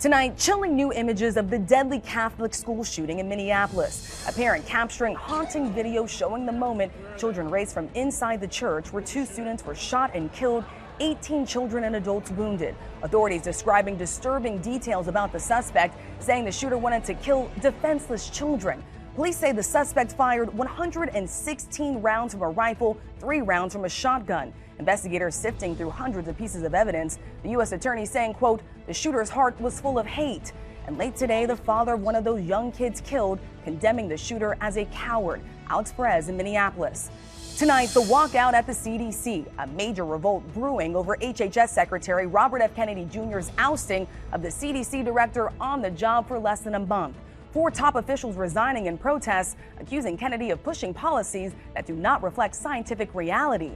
Tonight, chilling new images of the deadly Catholic school shooting in Minneapolis. A parent capturing haunting video showing the moment children raced from inside the church where 2 students were shot and killed, 18 children and adults wounded. Authorities describing disturbing details about the suspect, saying the shooter wanted to kill defenseless children. Police say the suspect fired 116 rounds from a rifle, 3 rounds from a shotgun. Investigators sifting through hundreds of pieces of evidence. The U.S. attorney saying, quote, the shooter's heart was full of hate. And late today, the father of one of those young kids killed, condemning the shooter as a coward. Perez in Minneapolis. Tonight, the walkout at the CDC, a major revolt brewing over HHS Secretary Robert F. Kennedy Jr.'s ousting of the CDC director on the job for less than a month. 4 top officials resigning in protest, accusing Kennedy of pushing policies that do not reflect scientific reality.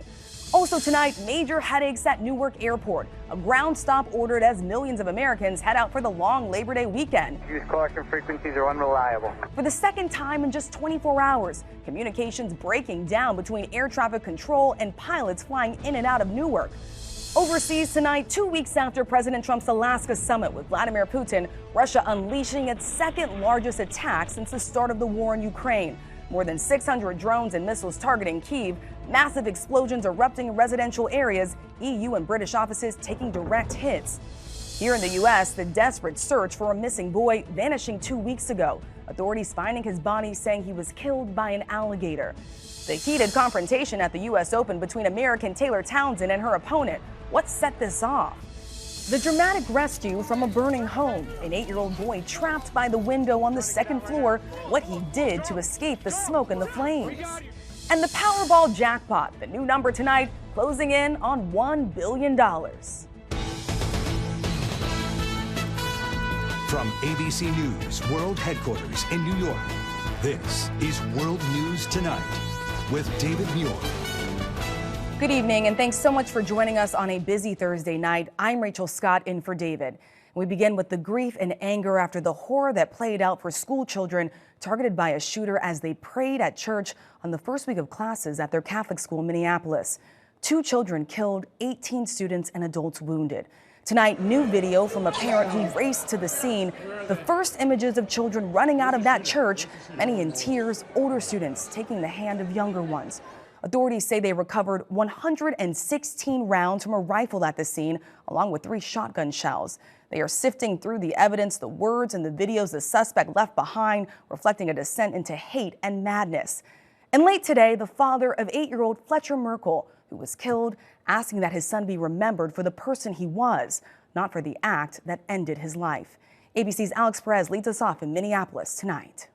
Also tonight, major headaches at Newark Airport. A ground stop ordered as millions of Americans head out for the long Labor Day weekend. Use caution, frequencies are unreliable. For the second time in just 24 hours, communications breaking down between air traffic control and pilots flying in and out of Newark. Overseas tonight, 2 weeks after President Trump's Alaska summit with Vladimir Putin, Russia unleashing its second largest attack since the start of the war in Ukraine. More than 600 drones and missiles targeting Kyiv, massive explosions erupting in residential areas, EU and British offices taking direct hits. Here in the U.S., the desperate search for a missing boy vanishing 2 weeks ago. Authorities finding his body, saying he was killed by an alligator. The heated confrontation at the U.S. Open between American Taylor Townsend and her opponent. What set this off? The dramatic rescue from a burning home. An 8-year-old boy trapped by the window on the 2nd floor. What he did to escape the smoke and the flames. And the Powerball jackpot, the new number tonight, closing in on $1 billion. From ABC News World Headquarters in New York, this is World News Tonight with David Muir. Good evening, and thanks so much for joining us on a busy Thursday night. I'm Rachel Scott in for David. We begin with the grief and anger after the horror that played out for school children targeted by a shooter as they prayed at church on the first week of classes at their Catholic school in Minneapolis. 2 children killed, 18 students and adults wounded. Tonight, new video from a parent who raced to the scene. The first images of children running out of that church, many in tears, older students taking the hand of younger ones. Authorities say they recovered 116 rounds from a rifle at the scene, along with 3 shotgun shells. They are sifting through the evidence, the words and the videos the suspect left behind, reflecting a descent into hate and madness. And late today, the father of 8-year-old Fletcher Merkel, who was killed, asking that his son be remembered for the person he was, not for the act that ended his life. ABC's Perez leads us off in Minneapolis tonight.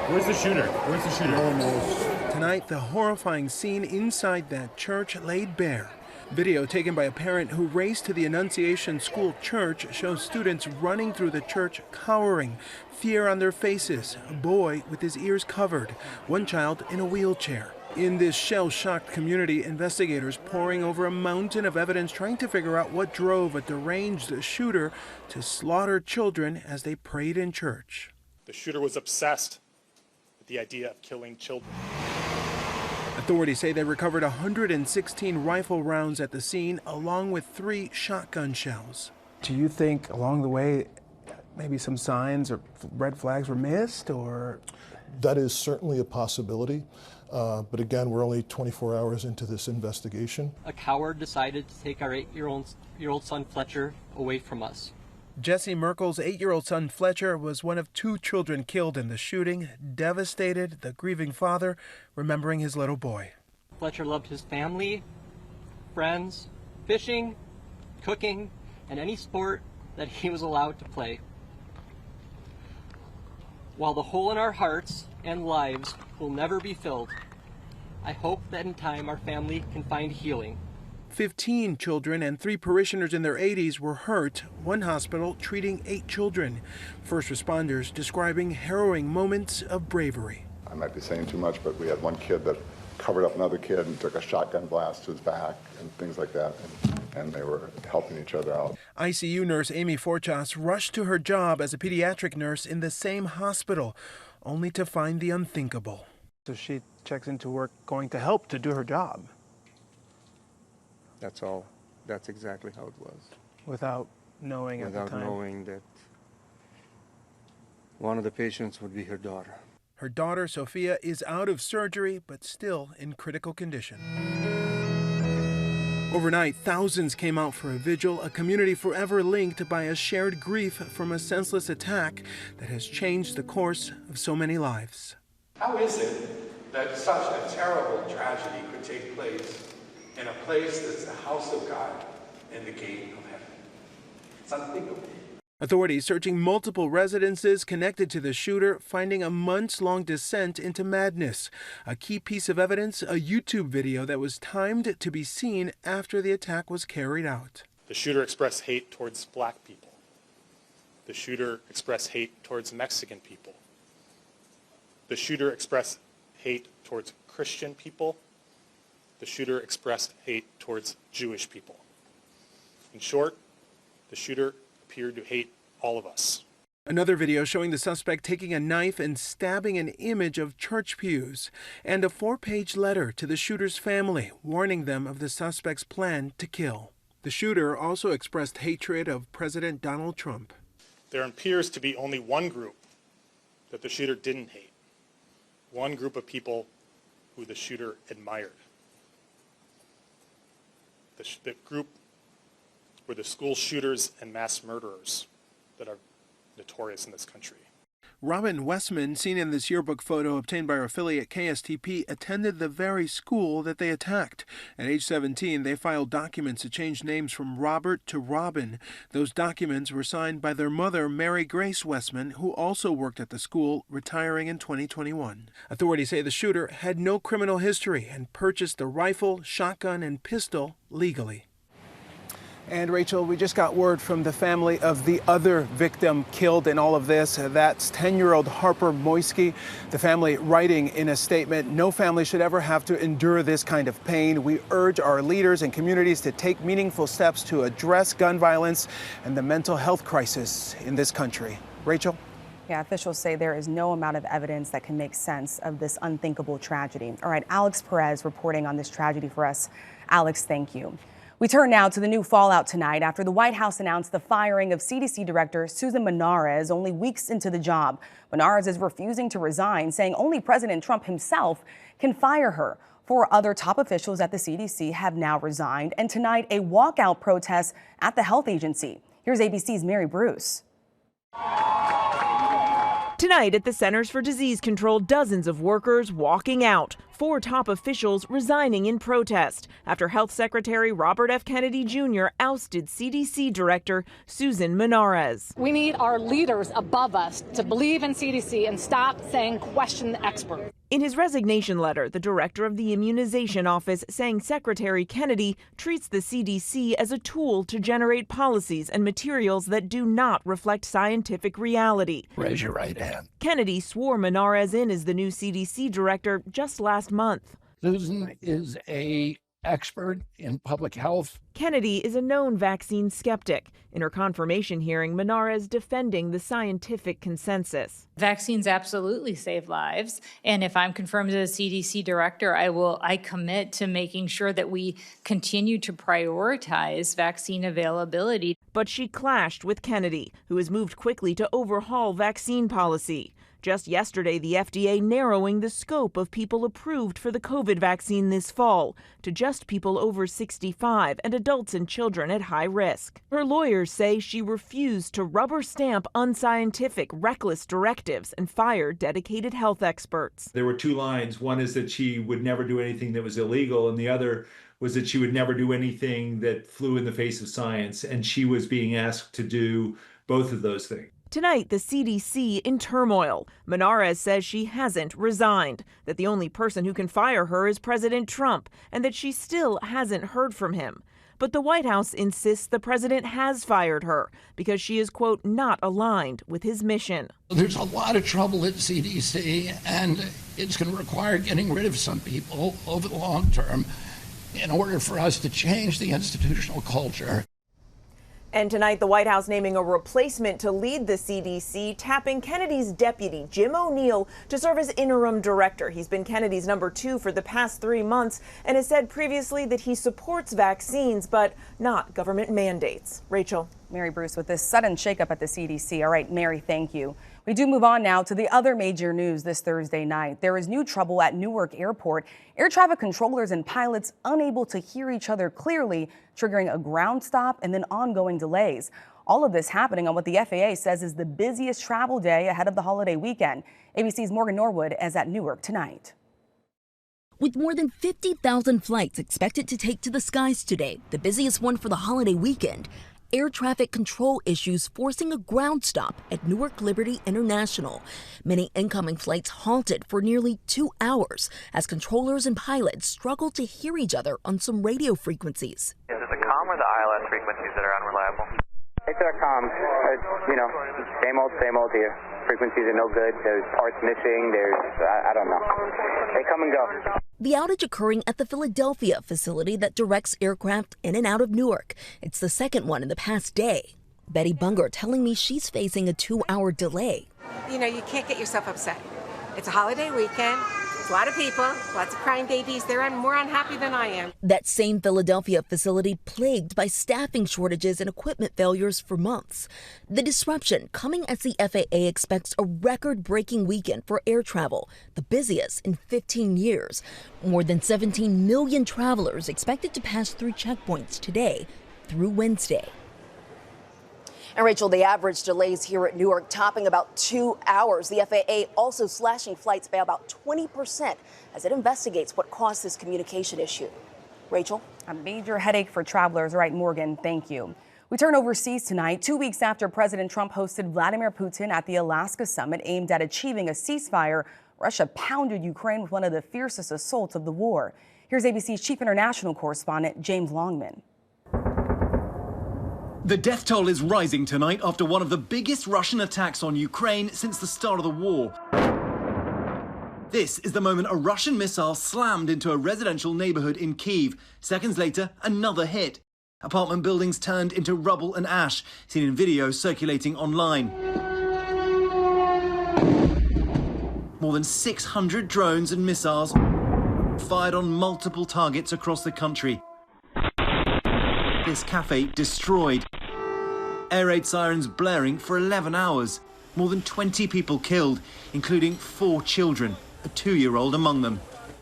Where's the shooter? Where's the shooter? Almost. Tonight, the horrifying scene inside that church laid bare. Video taken by a parent who raced to the Annunciation School church shows students running through the church cowering, fear on their faces, a boy with his ears covered, one child in a wheelchair. In this shell-shocked community, investigators poring over a mountain of evidence trying to figure out what drove a deranged shooter to slaughter children as they prayed in church. The shooter was obsessed with the idea of killing children. Authorities say they recovered 116 rifle rounds at the scene, along with 3 shotgun shells. Do you think along the way maybe some signs or red flags were missed, or? That is certainly a possibility, but again, we're only 24 hours into this investigation. A coward decided to take our 8-year-old son Fletcher away from us. Jesse Merkel's 8-year-old son Fletcher was one of 2 children killed in the shooting. Devastated, the grieving father remembering his little boy. Fletcher loved his family, friends, fishing, cooking, and any sport that he was allowed to play. While the hole in our hearts and lives will never be filled, I hope that in time our family can find healing. 15 children and 3 parishioners in their 80s were hurt, one hospital treating 8 children. First responders describing harrowing moments of bravery. I might be saying too much, but we had one kid that covered up another kid and took a shotgun blast to his back and things like that, and they were helping each other out. ICU nurse Amy Forchas rushed to her job as a pediatric nurse in the same hospital, only to find the unthinkable. So she checks into work going to help to do her job. That's all. That's exactly how it was. Without knowing at the time. Without knowing that One of the patients would be her daughter. Her daughter, Sophia, is out of surgery, but still in critical condition. Overnight, thousands came out for a vigil, a community forever linked by a shared grief from a senseless attack that has changed the course of so many lives. How is it that such a terrible tragedy could take place in a place that's the house of God and the gate of heaven? It's unthinkable. Authorities searching multiple residences connected to the shooter, finding a months-long descent into madness. A key piece of evidence, a YouTube video that was timed to be seen after the attack was carried out. The shooter expressed hate towards black people. The shooter expressed hate towards Mexican people. The shooter expressed hate towards Christian people. The shooter expressed hate towards Jewish people. In short, the shooter appeared to hate all of us. Another video showing the suspect taking a knife and stabbing an image of church pews, and a 4-page letter to the shooter's family warning them of the suspect's plan to kill. The shooter also expressed hatred of President Donald Trump. There appears to be only one group that the shooter didn't hate. One group of people who the shooter admired. The group were the school shooters and mass murderers that are notorious in this country. Robin Westman, seen in this yearbook photo obtained by our affiliate KSTP, attended the very school that they attacked. At age 17, they filed documents to change names from Robert to Robin. Those documents were signed by their mother, Mary Grace Westman, who also worked at the school, retiring in 2021. Authorities say the shooter had no criminal history and purchased the rifle, shotgun, and pistol legally. And Rachel, we just got word from the family of the other victim killed in all of this. That's 10-year-old Harper Moisky. The family writing in a statement, no family should ever have to endure this kind of pain. We urge our leaders and communities to take meaningful steps to address gun violence and the mental health crisis in this country. Rachel? Yeah, officials say there is no amount of evidence that can make sense of this unthinkable tragedy. All right, Alex Perez reporting on this tragedy for us. Alex, thank you. We turn now to the new fallout tonight after the White House announced the firing of CDC Director Susan Menarez only weeks into the job. Menarez is refusing to resign, saying only President Trump himself can fire her. 4 other top officials at the CDC have now resigned, and tonight a walkout protest at the health agency. Here's ABC's Mary Bruce. Tonight at the Centers for Disease Control, dozens of workers walking out. 4 top officials resigning in protest after Health Secretary Robert F. Kennedy Jr. ousted CDC Director Susan Menarez. We need our leaders above us to believe in CDC and stop saying question the experts. In his resignation letter, the director of the Immunization Office saying Secretary Kennedy treats the CDC as a tool to generate policies and materials that do not reflect scientific reality. Raise your right hand. Kennedy swore Menarez in as the new CDC director just last month. Susan is an expert in public health. Kennedy is a known vaccine skeptic. In her confirmation hearing, Menarez defending the scientific consensus. Vaccines absolutely save lives. And if I'm confirmed as a CDC director, I commit to making sure that we continue to prioritize vaccine availability. But she clashed with Kennedy, who has moved quickly to overhaul vaccine policy. Just yesterday, the FDA narrowing the scope of people approved for the COVID vaccine this fall to just people over 65 and adults and children at high risk. Her lawyers say she refused to rubber stamp unscientific, reckless directives and fire dedicated health experts. There were 2 lines. One is that she would never do anything that was illegal, and the other was that she would never do anything that flew in the face of science, and she was being asked to do both of those things. Tonight, the CDC in turmoil. Menarez says she hasn't resigned, that the only person who can fire her is President Trump, and that she still hasn't heard from him. But the White House insists the president has fired her because she is, quote, not aligned with his mission. There's a lot of trouble at CDC, and it's going to require getting rid of some people over the long term in order for us to change the institutional culture. And tonight, the White House naming a replacement to lead the CDC, tapping Kennedy's deputy, Jim O'Neill, to serve as interim director. He's been Kennedy's number 2 for the past 3 months and has said previously that he supports vaccines, but not government mandates. Rachel. Mary Bruce with this sudden shakeup at the CDC. All right, Mary, thank you. We do move on now to the other major news this Thursday night. There is new trouble at Newark Airport. Air traffic controllers and pilots unable to hear each other clearly, triggering a ground stop and then ongoing delays. All of this happening on what the FAA says is the busiest travel day ahead of the holiday weekend. ABC's Morgan Norwood is at Newark tonight. With more than 50,000 flights expected to take to the skies today, the busiest one for the holiday weekend, air traffic control issues forcing a ground stop at Newark Liberty International. Many incoming flights halted for nearly 2 hours as controllers and pilots struggled to hear each other on some radio frequencies. Is it the comm or the ILS frequencies that are unreliable? It's our comm. Same old here. Frequencies are no good. There's parts missing. I don't know. They come and go. The outage occurring at the Philadelphia facility that directs aircraft in and out of Newark. It's the second one in the past day. Betty Bunger telling me she's facing a 2-hour delay. You know, you can't get yourself upset. It's a holiday weekend. There's a lot of people, lots of crying babies. They're more unhappy than I am. That same Philadelphia facility plagued by staffing shortages and equipment failures for months. The disruption coming as the FAA expects a record-breaking weekend for air travel, the busiest in 15 years. More than 17 million travelers expected to pass through checkpoints today through Wednesday. And Rachel, the average delays here at Newark topping about 2 hours. The FAA also slashing flights by about 20% as it investigates what caused this communication issue. Rachel? A major headache for travelers. Right, Morgan, thank you. We turn overseas tonight, 2 weeks after President Trump hosted Vladimir Putin at the Alaska summit aimed at achieving a ceasefire. Russia pounded Ukraine with one of the fiercest assaults of the war. Here's ABC's chief international correspondent, James Longman. The death toll is rising tonight after one of the biggest Russian attacks on Ukraine since the start of the war. This is the moment a Russian missile slammed into a residential neighborhood in Kyiv. Seconds later, another hit. Apartment buildings turned into rubble and ash, seen in videos circulating online. More than 600 drones and missiles fired on multiple targets across the country. This cafe destroyed. Air raid sirens blaring for 11 hours. More than 20 people killed, including 4 children, a 2-year-old among them.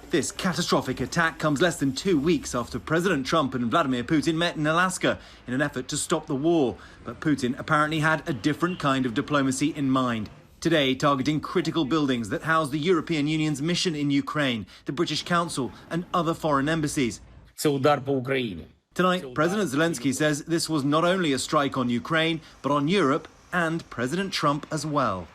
This catastrophic attack comes less than 2 weeks after President Trump and Vladimir Putin met in Alaska in an effort to stop the war. But Putin apparently had a different kind of diplomacy in mind. Today, targeting critical buildings that house the European Union's mission in Ukraine, the British Council and other foreign embassies. Tonight, President Zelensky says this was not only a strike on Ukraine, but on Europe and President Trump as well.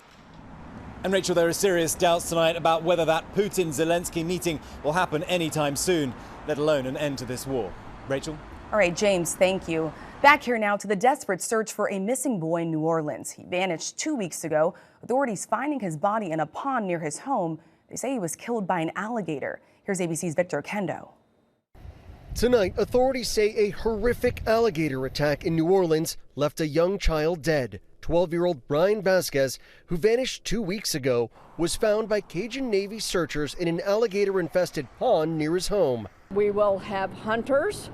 And Rachel, there are serious doubts tonight about whether that Putin-Zelensky meeting will happen anytime soon, let alone an end to this war. Rachel? All right, James, thank you. Back here now to the desperate search for a missing boy in New Orleans. He vanished 2 weeks ago. Authorities finding his body in a pond near his home. They say he was killed by an alligator. Here's ABC's Victor Oquendo. Tonight, authorities say a horrific alligator attack in New Orleans left a young child dead. 12-year-old Brian Vasquez, who vanished 2 weeks ago, was found by Cajun Navy searchers in an alligator-infested pond near his home. We will have hunters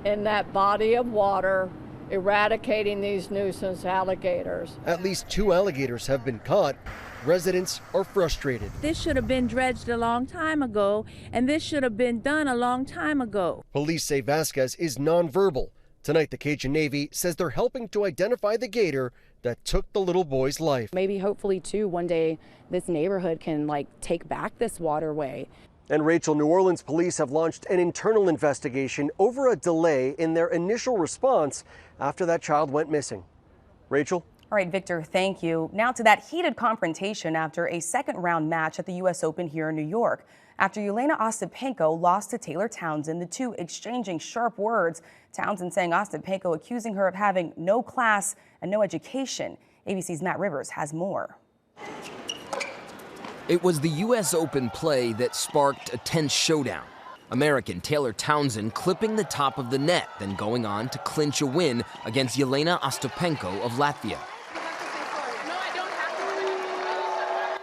in that body of water eradicating these nuisance alligators. At least 2 alligators have been caught. Residents are frustrated. This should have been dredged a long time ago, and this should have been done a long time ago. Police say Vasquez is nonverbal. Tonight, the Cajun Navy says they're helping to identify the gator that took the little boy's life. Maybe, hopefully, too, one day this neighborhood can, take back this waterway. And Rachel, New Orleans police have launched an internal investigation over a delay in their initial response after that child went missing. Rachel? All right, Victor, thank you. Now to that heated confrontation after a second-round match at the U.S. Open here in New York. After Ostapenko lost to Taylor Townsend, the two exchanging sharp words. Townsend saying Ostapenko accusing her of having no class and no education. ABC's Matt Rivers has more. It was the U.S. Open play that sparked a tense showdown. American Taylor Townsend clipping the top of the net, then going on to clinch a win against Ostapenko of Latvia.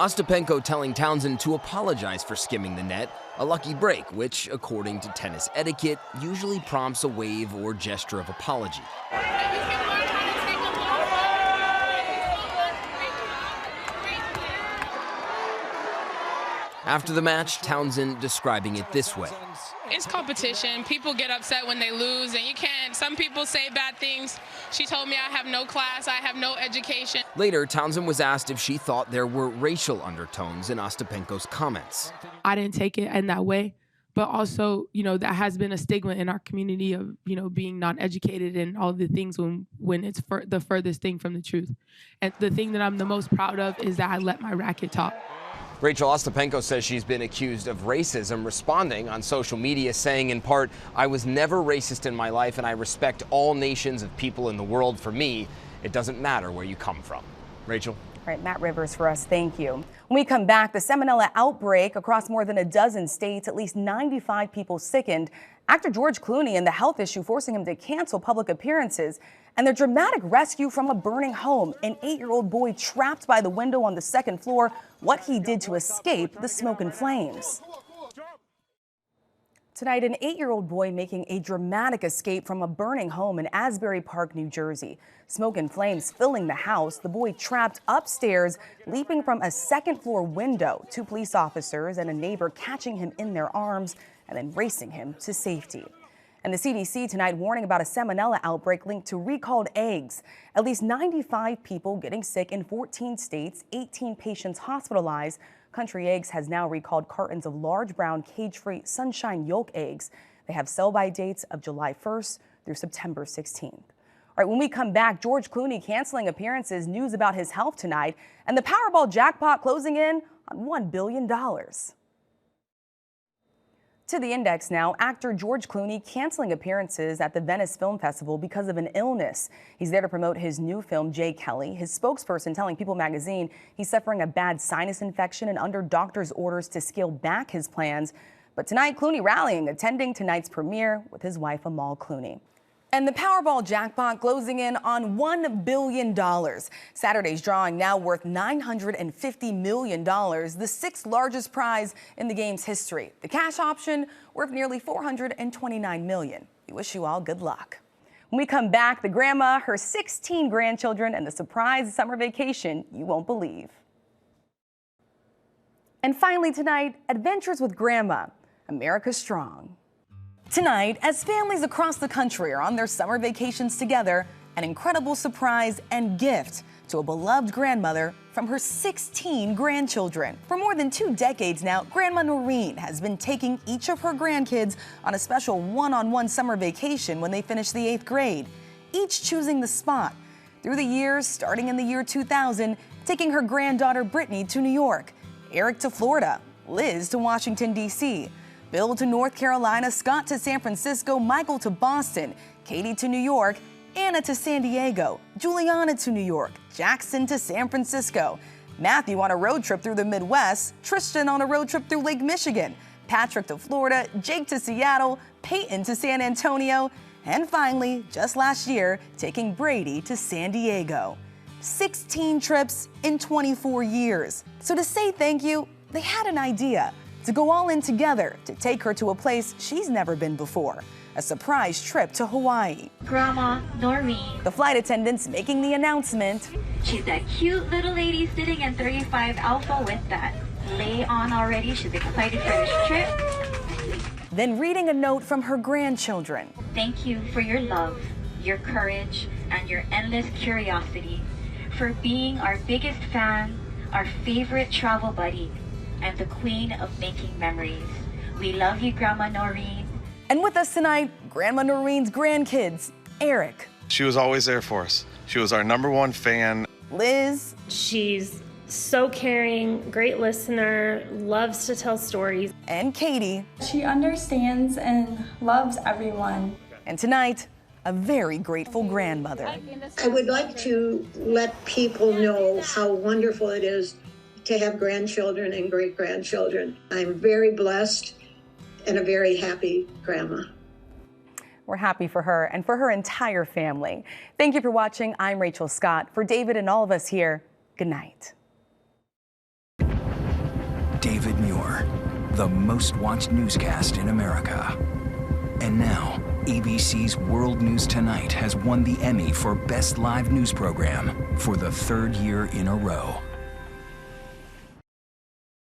Ostapenko telling Townsend to apologize for skimming the net, a lucky break, which, according to tennis etiquette, usually prompts a wave or gesture of apology. After the match, Townsend describing it this way. It's competition. People get upset when they lose, and you can't. Some people say bad things. She told me I have no class, I have no education. Later, Townsend was asked if she thought there were racial undertones in Ostapenko's comments. I didn't take it in that way, but also, that has been a stigma in our community of, being non-educated and all the things when it's the furthest thing from the truth. And the thing that I'm the most proud of is that I let my racket talk. Rachel, Ostapenko says she's been accused of racism, responding on social media, saying in part, "I was never racist in my life and I respect all nations of people in the world. For me, it doesn't matter where you come from." Rachel? All right, Matt Rivers for us, thank you. When we come back, the salmonella outbreak across more than a dozen states, at least 95 people sickened. Actor George Clooney and the health issue forcing him to cancel public appearances. And the dramatic rescue from a burning home. An 8-year-old boy trapped by the window on the second floor. What he did to escape the smoke and flames. Tonight, an 8-year-old boy making a dramatic escape from a burning home in Asbury Park, New Jersey. Smoke and flames filling the house. The boy trapped upstairs, leaping from a second-floor window. 2 police officers and a neighbor catching him in their arms and then racing him to safety. And the CDC tonight warning about a salmonella outbreak linked to recalled eggs. At least 95 people getting sick in 14 states, 18 patients hospitalized. Country Eggs has now recalled cartons of large brown cage-free Sunshine Yolk eggs. They have sell-by dates of July 1st through September 16th. All right, when we come back, George Clooney canceling appearances, news about his health tonight, and the Powerball jackpot closing in on $1 billion. To the index now, actor George Clooney canceling appearances at the Venice Film Festival because of an illness. He's there to promote his new film, Jay Kelly. His spokesperson telling People magazine he's suffering a bad sinus infection and under doctor's orders to scale back his plans. But tonight, Clooney rallying, attending tonight's premiere with his wife, Amal Clooney. And the Powerball jackpot closing in on $1 billion. Saturday's drawing now worth $950 million, the 6th largest prize in the game's history. The cash option worth nearly $429 million. We wish you all good luck. When we come back, the grandma, her 16 grandchildren, and the surprise summer vacation you won't believe. And finally tonight, Adventures with Grandma, America Strong. Tonight, as families across the country are on their summer vacations together, an incredible surprise and gift to a beloved grandmother from her 16 grandchildren. For more than 2 decades now, Grandma Noreen has been taking each of her grandkids on a special one-on-one summer vacation when they finish the 8th grade, each choosing the spot. Through the years, starting in the year 2000, taking her granddaughter Brittany to New York, Eric to Florida, Liz to Washington, D.C., Bill to North Carolina, Scott to San Francisco, Michael to Boston, Katie to New York, Anna to San Diego, Juliana to New York, Jackson to San Francisco, Matthew on a road trip through the Midwest, Tristan on a road trip through Lake Michigan, Patrick to Florida, Jake to Seattle, Peyton to San Antonio, and finally, just last year, taking Brady to San Diego. 16 trips in 24 years. So to say thank you, they had an idea. To go all in together to take her to a place she's never been before, a surprise trip to Hawaii. Grandma Noreen. The flight attendants making the announcement. She's that cute little lady sitting in 35 Alpha with that lay on already. She's excited for this trip. Then reading a note from her grandchildren. Thank you for your love, your courage, and your endless curiosity, for being our biggest fan, our favorite travel buddy, and the queen of making memories. We love you, Grandma Noreen. And with us tonight, Grandma Noreen's grandkids, Eric. She was always there for us. She was our #1 fan. Liz. She's so caring, great listener, loves to tell stories. And Katie. She understands and loves everyone. And tonight, a very grateful grandmother. I would like to let people know how wonderful it is to have grandchildren and great-grandchildren. I'm very blessed and a very happy grandma. We're happy for her and for her entire family. Thank you for watching. I'm Rachel Scott. For David and all of us here, good night. David Muir, the most watched newscast in America. And now, ABC's World News Tonight has won the Emmy for Best Live News Program for the 3rd year in a row.